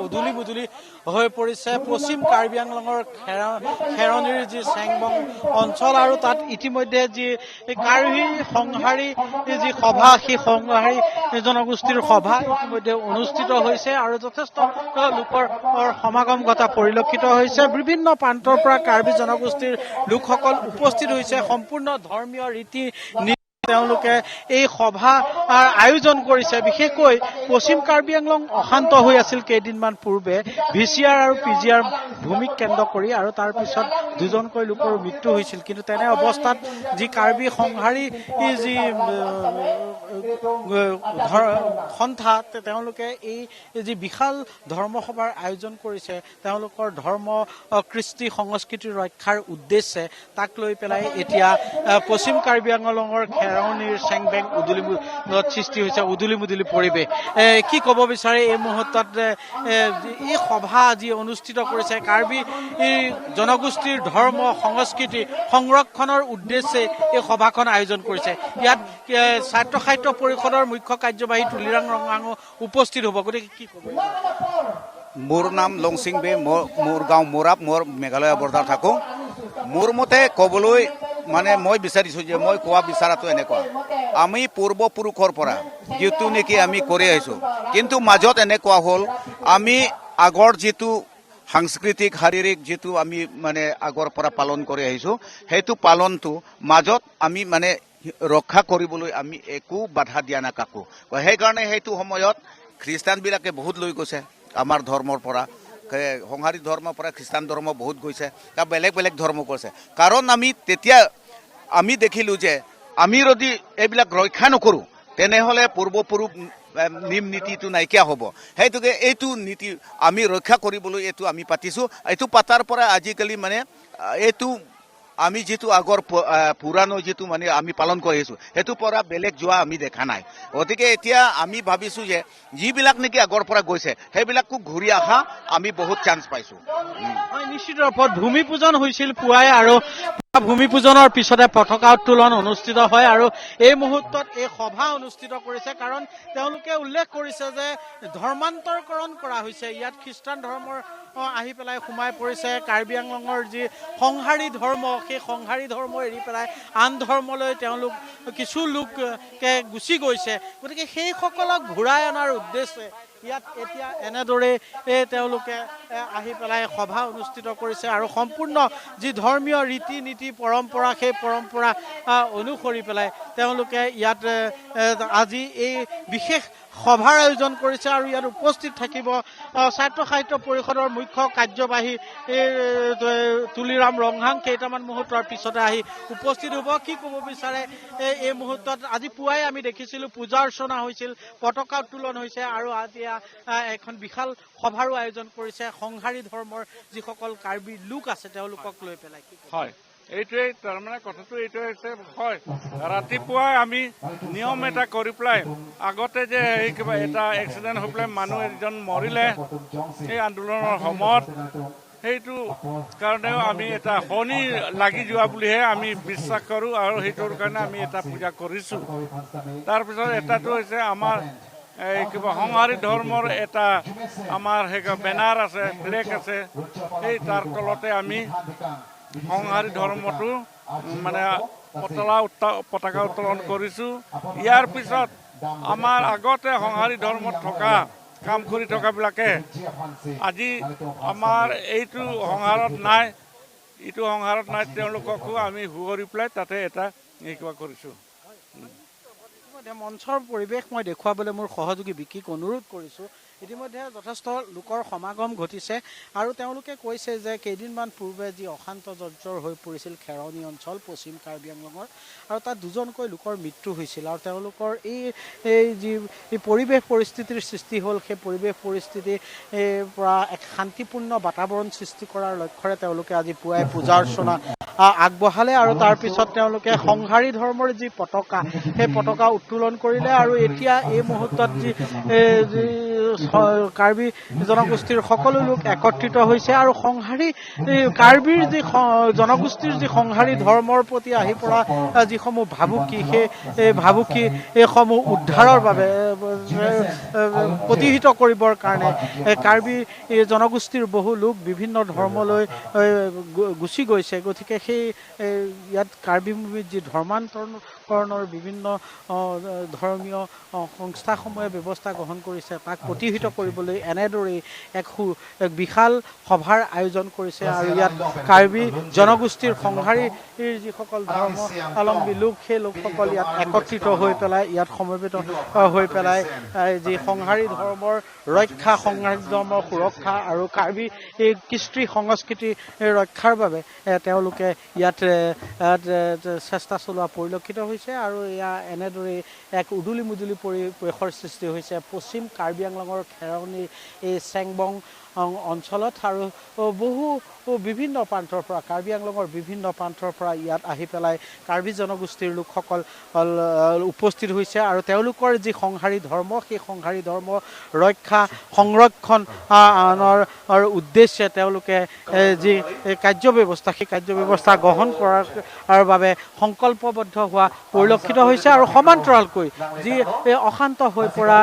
উদুলি মুদুলি হৈ পৰিছে পশ্চিম কাৰ্বি আংলঙৰ খেৰণিৰ যি চেংবং অঞ্চল আৰু তাত ইতিমধ্যে যি কাৰ্বি সংহাৰী যি সভা সেই সংহাৰী জনগোষ্ঠীৰ সভা ইতিমধ্যে অনুষ্ঠিত হৈছে আৰু যথেষ্ট লোকৰ সমাগম ঘটা পৰিলক্ষিত হৈছে। বিভিন্ন প্ৰান্তৰ পৰা কাৰ্বি জনগোষ্ঠীৰ লোকসকল উপস্থিত হৈছে। সম্পূৰ্ণ ধৰ্মীয় ৰীতি তেওঁলোকে এই সভা আয়োজন কৰিছে। বিশেষকৈ পশ্চিম কাৰ্বি আংলং অশান্ত হৈ আছিল কেইদিনমান পূৰ্বে VCR আৰু PGR ভূমিক কেন্দ্ৰ কৰি আৰু তাৰ পিছত দুজনকৈ লোকৰ মৃত্যু হৈছিল। কিন্তু তেনে অৱস্থাত যি কাৰ্বি সংহাৰী যি সন্থা তেওঁলোকে এই যি বিশাল ধৰ্মসভাৰ আয়োজন কৰিছে তেওঁলোকৰ ধৰ্ম কৃষ্টি সংস্কৃতি ৰক্ষাৰ উদ্দেশ্যে তাক লৈ পেলাই এতিয়া পশ্চিম কাৰ্বি আংলঙৰ খেৰণিৰ চেংবেং সৃষ্টি হৈছে উদুলি মুদুলি পৰিৱেশ। কি ক'ব বিচাৰে এই মুহূৰ্তত এই সভা যি অনুষ্ঠিত কৰিছে কাৰ্বি জনগোষ্ঠীৰ ধৰ্ম সংস্কৃতি সংৰক্ষণৰ উদ্দেশ্যে এই সভাখন আয়োজন কৰিছে। ইয়াত ছাত্ৰ সাহিত্য পৰিষদৰ মুখ্য কাৰ্যবাহী তুলিৰাম ৰঙাঙো উপস্থিত হ'ব। গতিকে কি ক'ব? মোৰ নাম লংচিং বে, মোৰ গাঁও মোৰাপ, মোৰ মেঘালয় বৰ্ডাৰ থাকোঁ। মোৰ মতে ক'বলৈ মানে মই বিচাৰিছোঁ যে মই কোৱা বিচৰাটো এনেকুৱা, আমি পূৰ্বপুৰুষৰ পৰা যিটো নেকি আমি কৰি আহিছোঁ, কিন্তু মাজত এনেকুৱা হ'ল আমি আগৰ যিটো সাংস্কৃতিক শাৰীৰিক যিটো আমি মানে আগৰ পৰা পালন কৰি আহিছোঁ সেইটো পালনটো মাজত আমি মানে ৰক্ষা কৰিবলৈ আমি একো বাধা দিয়া নাই কাকো। সেইকাৰণে সেইটো সময়ত খ্ৰীষ্টানবিলাকে বহুত লৈ গৈছে আমাৰ ধৰ্মৰ পৰা, সংহাৰী ধৰ্মৰ পৰা খ্ৰীষ্টান ধৰ্ম বহুত গৈছে, বেলেগ বেলেগ ধৰ্ম কৰিছে। কাৰণ আমি তেতিয়া আমি দেখিলোঁ যে আমি যদি এইবিলাক ৰক্ষা নকৰোঁ তেনেহ'লে পূৰ্বপুৰুষ নিয়ম নীতিটো নাইকিয়া হ'ব। সেইটোকে এইটো নীতি আমি ৰক্ষা কৰিবলৈ এইটো আমি পাতিছোঁ। এইটো পাতাৰ পৰা আজিকালি মানে এইটো আমি যিটো আগৰ পুৰাণো যিটো মানে আমি পালন কৰি আহিছোঁ সেইটো পৰা বেলেগ যোৱা আমি দেখা নাই। গতিকে এতিয়া আমি ভাবিছোঁ যে যিবিলাক নেকি আগৰ পৰা গৈছে সেইবিলাকো ঘূৰি অহা আমি বহুত চান্স পাইছোঁ। নিশ্চিত ৰূপত ভূমি পূজন হৈছিল পুৱাই আৰু ভূমি পূজনৰ পিছতে পতাকা উত্তোলন অনুষ্ঠিত হয় আৰু এই মুহূৰ্তত এই সভা অনুষ্ঠিত কৰিছে। কাৰণ তেওঁলোকে উল্লেখ কৰিছে যে ধৰ্মান্তৰকৰণ কৰা হৈছে। ইয়াত খ্ৰীষ্টান ধৰ্মৰ আহি পেলাই সোমাই পৰিছে। কাৰ্বি আংলঙৰ যি সংহাৰী ধৰ্ম সেই সংহাৰী ধৰ্ম এৰি পেলাই আন ধৰ্মলৈ তেওঁলোক কিছু লোকে গুচি গৈছে। গতিকে সেইসকলক ঘূৰাই অনাৰ উদ্দেশ্যে ইয়াত এতিয়া এনেদৰে তেওঁলোকে আহি পেলাই সভা অনুষ্ঠিত কৰিছে আৰু সম্পূৰ্ণ যি ধৰ্মীয় ৰীতি নীতি পৰম্পৰা সেই পৰম্পৰা অনুসৰি পেলাই তেওঁলোকে ইয়াত আজি এই বিশেষ সভাৰ আয়োজন কৰিছে আৰু ইয়াত উপস্থিত থাকিব ছাত্ৰ সাহিত্য পৰিষদৰ মুখ্য কাৰ্যবাহী তুলিৰাম ৰংহাং কেইটামান মুহূৰ্তৰ পিছতে আহি উপস্থিত হ'ব। কি ক'ব বিচাৰে এই মুহূৰ্তত? আজি পুৱাই আমি দেখিছিলোঁ পূজা অৰ্চনা হৈছিল, পতাকা উত্তোলন হৈছে আৰু আজি এখন বিশাল সভাৰো আয়োজন কৰিছে সংহাৰী ধৰ্মৰ যিসকল কাৰ্বি লোক আছে তেওঁলোকক লৈ পেলাই। হয়, এইটোৱেই তাৰমানে কথাটো এইটোৱে হৈছে, হয় ৰাতিপুৱাই আমি নিয়ম এটা কৰি পেলাই আগতে যে এই কিবা এটা এক্সিডেণ্ট হৈ পেলাই মানুহ এজন মৰিলে সেই আন্দোলনৰ সময়ত, সেইটো কাৰণেও আমি এটা শনি লাগি যোৱা বুলিহে আমি বিশ্বাস কৰোঁ আৰু সেইটোৰ কাৰণে আমি এটা পূজা কৰিছোঁ। তাৰপিছত এটাটো হৈছে আমাৰ এই কিবা সংহাৰী ধৰ্মৰ এটা আমাৰ সেই বেনাৰ আছে, ফ্লেগ আছে, সেই তাৰ তলতে আমি সংহাৰী ধৰ্মটো মানে পতাকা উত্তোলন কৰিছোঁ। ইয়াৰ পিছত আমাৰ আগতে সংহাৰী ধৰ্মত থকা কাম কৰি থকাবিলাকে আজি আমাৰ এইটো সংহাৰত নাই, ইটো সংহাৰত নাই, তেওঁলোককো আমি সুঁৱৰি পেলাই তাতে এটা কিবা কৰিছোঁ। মঞ্চৰ পৰিৱেশ মই দেখুৱাবলৈ মোৰ সহযোগী বিকিক অনুৰোধ কৰিছোঁ। ইতিমধ্যে যথেষ্ট লোকৰ সমাগম ঘটিছে আৰু তেওঁলোকে কৈছে যে কেইদিনমান পূৰ্বে যি অশান্ত জৰ্জৰ হৈ পৰিছিল খেৰণি অঞ্চল পশ্চিম কাৰ্বি আংলঙৰ আৰু তাত দুজনকৈ লোকৰ মৃত্যু হৈছিল আৰু তেওঁলোকৰ এই যি পৰিৱেশ পৰিস্থিতিৰ সৃষ্টি হ'ল সেই পৰিৱেশ পৰিস্থিতিৰ পৰা এক শান্তিপূৰ্ণ বাতাবৰণ সৃষ্টি কৰাৰ লক্ষ্যৰে তেওঁলোকে আজি পুৱাই পূজা অৰ্চনা আগবঢ়ালে আৰু তাৰপিছত তেওঁলোকে সংহাৰী ধৰ্মৰ যি পতাকা সেই পতাকা উত্তোলন কৰিলে আৰু এতিয়া এই মুহূৰ্তত যি কাৰ্বি জনগোষ্ঠীৰ সকলো লোক একত্ৰিত হৈছে আৰু সংহাৰী কাৰ্বিৰ যি জনগোষ্ঠীৰ যি সংহাৰী ধৰ্মৰ প্ৰতি আহি পৰা যিসমূহ ভাবুকি সেই ভাবুকি এইসমূহ উদ্ধাৰৰ বাবে প্ৰতিহিত কৰিবৰ কাৰণে কাৰ্বি জনগোষ্ঠীৰ বহু লোক বিভিন্ন ধৰ্মলৈ গুচি গৈছে গতিকে সেই ইয়াত কাৰ্বি ভূমিত যি ধৰ্মান্তৰণৰ বিভিন্ন ধৰ্মীয় সংস্থাসমূহে ব্যৱস্থা গ্ৰহণ কৰিছে তাক প্ৰতিহিত কৰিবলৈ এনেদৰেই এক বিশাল সভাৰ আয়োজন কৰিছে আৰু ইয়াত কাৰ্বি জনগোষ্ঠীৰ সংহাৰীৰ যিসকল ধৰ্মাৱলম্বী লোক সেই লোকসকল ইয়াত একত্ৰিত হৈ পেলাই ইয়াত সমবেত হৈ পেলাই যি সংহাৰী ধৰ্মৰ ৰক্ষা সংহাৰী ধৰ্মৰ সুৰক্ষা আৰু কাৰ্বি এই কৃষ্টি সংস্কৃতি ৰক্ষাৰ বাবে তেওঁলোকে ইয়াত চেষ্টা চলোৱা পৰিলক্ষিত হৈছে আৰু এয়া এনেদৰে এক উদুলি মুদুলি পৰিৱেশৰ সৃষ্টি হৈছে পশ্চিম কাৰ্বি আংলঙৰ খেৰণিৰ এই চেংবং অঞ্চলত আৰু বহু বিভিন্ন প্ৰান্তৰ পৰা কাৰ্বি আংলঙৰ বিভিন্ন প্ৰান্তৰ পৰা ইয়াত আহি পেলাই কাৰ্বি জনগোষ্ঠীৰ লোকসকল উপস্থিত হৈছে আৰু তেওঁলোকৰ যি সংহাৰী ধৰ্ম সেই সংহাৰী ধৰ্ম ৰক্ষা সংৰক্ষণৰ উদ্দেশ্যে তেওঁলোকে যি কাৰ্যব্যৱস্থা সেই কাৰ্যব্যৱস্থা গ্ৰহণ কৰাৰ বাবে সংকল্পবদ্ধ হোৱা পৰিলক্ষিত হৈছে আৰু সমান্তৰালকৈ যি অশান্ত হৈ পৰা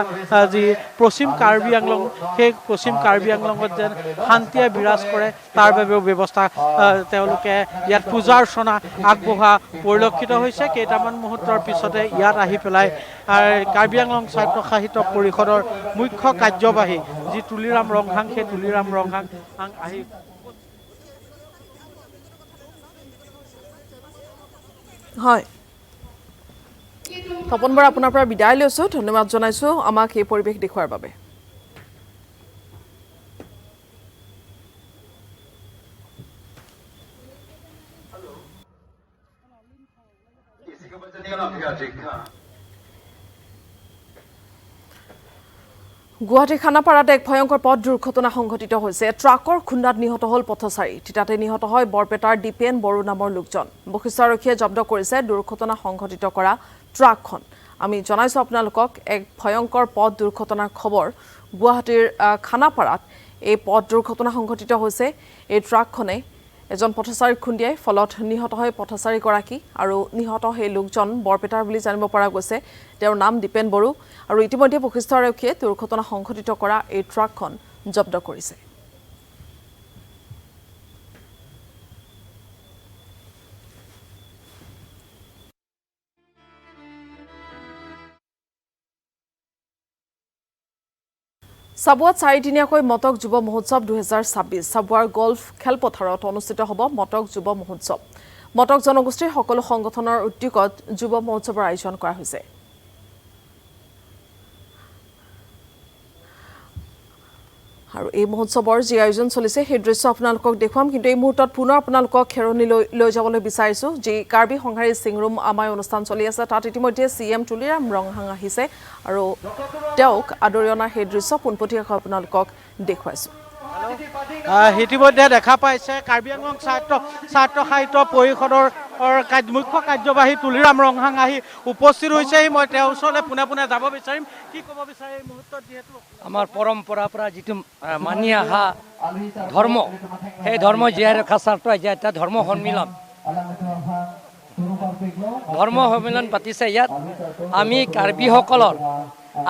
যি পশ্চিম কাৰ্বি আংলং সেই পশ্চিম কাৰ্বি আংলঙত যেন শান্তিয়ে বিৰাজ কৰে তাৰ বাবেও ব্যৱস্থা তেওঁলোকে ইয়াত পূজা অৰ্চনা আগবঢ়োৱা পৰিলক্ষিত হৈছে কেইটামান মুহূৰ্তৰ পিছতে ইয়াত আহি পেলাই কাৰ্বি আংলং স্বায়ত্তশাসিত পৰিষদৰ মুখ্য কাৰ্যবাহী যি তুলিৰাম ৰংহাং সেই তুলিৰাম ৰংহাং আহি হয় তপন বৰা আপোনাৰ পৰা বিদায় লৈছোঁ ধন্যবাদ জনাইছোঁ আমাক এই পৰিৱেশ দেখুৱাৰ বাবে গুৱাহাটী খানাপাৰাত এক ভয়ংকৰ পথ দুৰ্ঘটনা সংঘটিত হৈছে ট্ৰাকৰ খুন্দাত নিহত হ'ল পথচাৰী তাতে নিহত হয় বৰপেটাৰ দীপেন বড়ো নামৰ লোকজন বশিষ্ঠ আৰক্ষীয়ে জব্দ কৰিছে দুৰ্ঘটনা সংঘটিত কৰা ট্ৰাকখন আমি জনাইছোঁ আপোনালোকক এক ভয়ংকৰ পথ দুৰ্ঘটনাৰ খবৰ গুৱাহাটীৰ খানাপাৰাত এই পথ দুৰ্ঘটনা সংঘটিত হৈছে এই ট্ৰাকখনে এজন পথচাৰীক খুন্দিয়াই ফলত নিহত হয় পথচাৰীগৰাকী আৰু নিহত সেই লোকজন বৰপেটাৰ বুলি জানিব পৰা গৈছে তেওঁৰ নাম দীপেন বড়ো আৰু ইতিমধ্যে বশিষ্ঠ আৰক্ষীয়ে দুৰ্ঘটনা সংঘটিত কৰা এই ট্ৰাকখন জব্দ কৰিছে চাবুৱাত চাৰিদিনীয়াকৈ মটক যুৱ মহোৎসৱ 2026 চাবুৱাৰ গল্ফ খেলপথাৰত অনুষ্ঠিত হ'ব মটক যুৱ মহোৎসৱ মটক জনগোষ্ঠীৰ সকলো সংগঠনৰ উদ্যোগত যুৱ মহোৎসৱৰ আয়োজন কৰা হৈছে আৰু এই মহোৎসৱৰ যি আয়োজন চলিছে সেই দৃশ্য আপোনালোকক দেখুৱাম কিন্তু এই মুহূৰ্তত পুনৰ আপোনালোকক খেৰণিলৈ লৈ যাবলৈ বিচাৰিছোঁ যি কাৰ্বি সংহাৰী সিংৰুম আমাৰ অনুষ্ঠান চলি আছে তাত ইতিমধ্যে CM তুলিৰাম ৰংহাং আহিছে আৰু তেওঁক আদৰি অনাৰ সেই দৃশ্য পোনপটীয়াকৈ আপোনালোকক দেখুৱাইছোঁ ইতিমধ্যে দেখা পাইছে কাৰ্বি আংলং স্বায়ত্তশাসিত পৰিষদৰ মুখ্য কাৰ্যবাহী তুলিৰাম ৰংহাং আহি উপস্থিত হৈছে মই তেওঁৰ ওচৰলৈ পোনে পোনে যাব বিচাৰিম কি ক'ব বিচাৰে এই মুহূৰ্তত যিহেতু আমাৰ পৰম্পৰাৰ পৰা যিটো মানি অহা ধৰ্ম সেই ধৰ্ম জীয়াই ৰখা স্বাৰ্থ এটা ধৰ্ম সন্মিলন পাতিছে ইয়াত আমি কাৰ্বিসকলৰ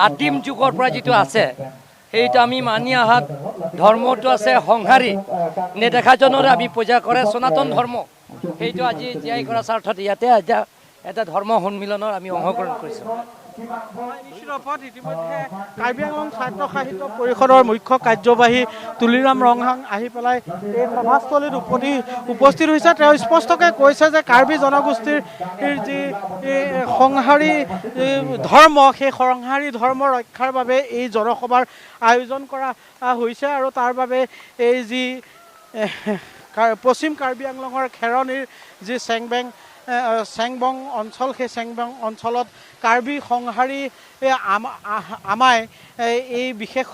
আদিম যুগৰ পৰা যিটো আছে সেইটো আমি মানি অহা ধৰ্মটো আছে সংহাৰী নেদেখাজনৰে আমি পূজা কৰে সনাতন ধৰ্ম সেইটো আজি জীয়াই কৰা স্বাৰ্থত ইয়াতে এটা ধৰ্ম সন্মিলনৰ আমি অংশগ্ৰহণ কৰিছোঁ ইতিমধ্যে কাৰ্বি আংলং স্বায়ত্তশাসিত পৰিষদৰ মুখ্য কাৰ্যবাহী তুলিৰাম ৰংহাং আহি পেলাই এই সভাস্থলীত উপস্থিত হৈছে তেওঁ স্পষ্টকৈ কৈছে যে কাৰ্বি জনগোষ্ঠীৰ যি সংহাৰী ধৰ্ম সেই সংহাৰী ধৰ্ম ৰক্ষাৰ বাবে এই জনসভাৰ আয়োজন কৰা হৈছে আৰু তাৰ বাবে এই যি পশ্চিম কাৰ্বি আংলঙৰ খেৰণিৰ যি চেংবং অঞ্চল সেই চেংবং অঞ্চলত কাৰ্বি সংহাৰী আমাই এই বিশেষ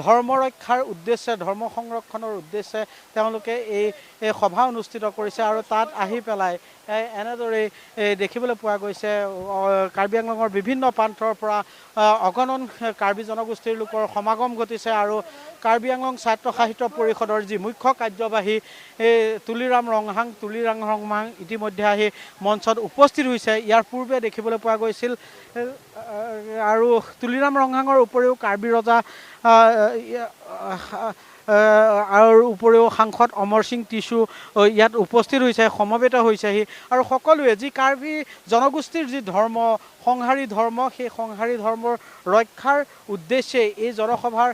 ধৰ্ম ৰক্ষাৰ উদ্দেশ্যে ধৰ্ম সংৰক্ষণৰ উদ্দেশ্যে তেওঁলোকে এই সভা অনুষ্ঠিত কৰিছে আৰু তাত আহি পেলাই এনেদৰেই দেখিবলৈ পোৱা গৈছে কাৰ্বি আংলঙৰ বিভিন্ন প্ৰান্তৰ পৰা অগণন কাৰ্বি জনগোষ্ঠীৰ লোকৰ সমাগম ঘটিছে আৰু কাৰ্বি আংলং ছাত্ৰ সাহিত্য পৰিষদৰ যি মুখ্য কাৰ্যবাহী তুলিৰাম ৰংহাং ইতিমধ্যে আহি মঞ্চত উপস্থিত হৈছে। ইয়াৰ পূৰ্বে দেখিবলৈ পোৱা গৈছিল আৰু তুলিৰাম ৰংহাঙৰ উপৰিও কাৰ্বি ৰজা আৰু উপৰিও সাংসদ অমৰ সিং টিছু ইয়াত উপস্থিত হৈছে, সমবেত হৈছেহি আৰু সকলোৱে যি কাৰ্বি জনগোষ্ঠীৰ যি ধৰ্ম সংহাৰী ধৰ্ম সেই সংহাৰী ধৰ্মৰ ৰক্ষাৰ উদ্দেশ্যে এই জনসভাৰ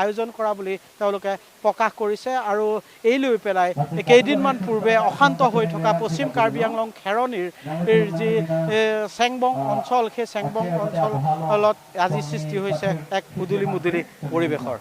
আয়োজন কৰা বুলি তেওঁলোকে প্ৰকাশ কৰিছে আৰু এই লৈ পেলাই কেইদিনমান পূৰ্বে অশান্ত হৈ থকা পশ্চিম কাৰ্বি আংলং খেৰণিৰ যি চেংবং অঞ্চল সেই চেংবং অঞ্চলত আজি সৃষ্টি হৈছে এক মুদুলি পৰিৱেশৰ।